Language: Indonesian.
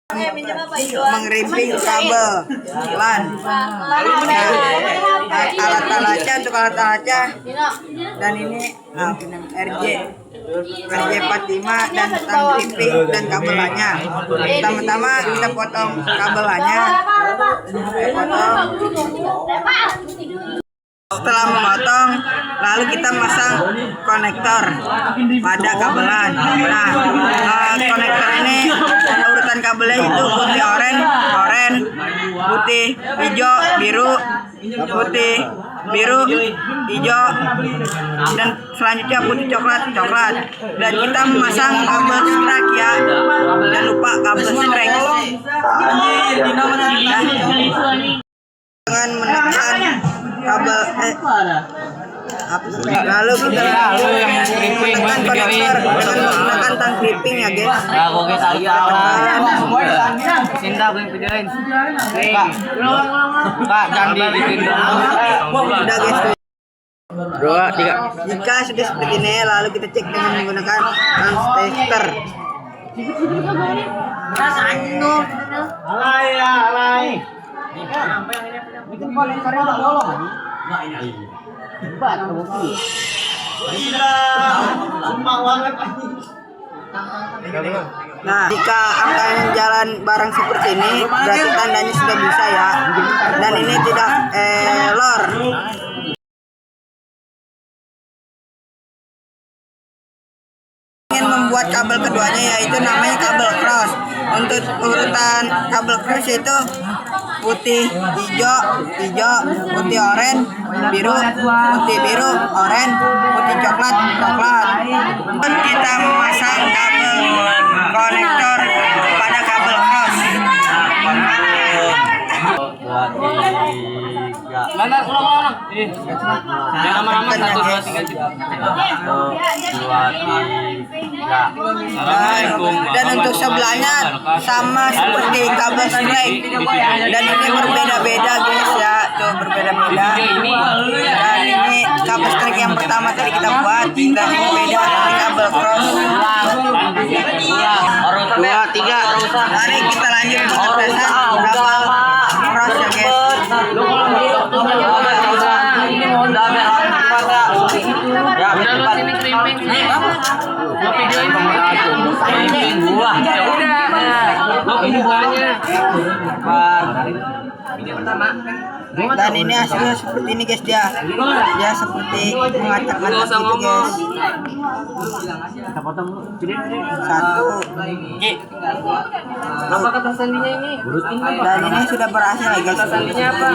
Mengerimping kabel LAN. Alat-alatnya untuk alat-alatnya dan ini RJ 45 dan tang rimping dan kabelnya. Pertama-tama kita potong kabelnya. Setelah memotong, lalu kita masang konektor pada kabelan. Nah, konektor ini urutan kabelnya itu putih oranye, putih hijau, biru, putih biru, hijau, dan selanjutnya putih coklat. Dan kita memasang kabel strek ya, jangan lupa kabel strek. Dengan menekan kabel lalu kita menekan konektor dengan menggunakan tang clipping ya guys. Udah guys. 2, 3. Jika sudah seperti ini lalu kita cek dengan menggunakan tester. Alay. Nah, jika angkanya jalan barang seperti ini, berarti tandanya sudah bisa ya. Dan ini tidak error. Ingin membuat kabel keduanya yaitu namanya kabel cross. Untuk urutan kabel cross itu putih hijau, putih oranye, biru, putih biru, oranye, putih coklat. Kita memasang kabel konektor pada kabel cross. Ulang. Jangan lama-lama 1, 2, 3. 1, 2, 3. Dan untuk sebelahnya sama seperti kabel strek. Dan ini berbeda-beda guys ya, tuh berbeda-beda. Dan ini kabel strek yang pertama tadi kita buat, dan ini beda dari kabel cross. 2, 3. Mari kita lanjut untuk tesan kabel cross ya guys. Dan ini hasilnya seperti ini guys dia seperti mengacak-acak gitu guys. Apa kata sandinya ini? Dan ini sudah berhasil guys. Kata sandinya apa?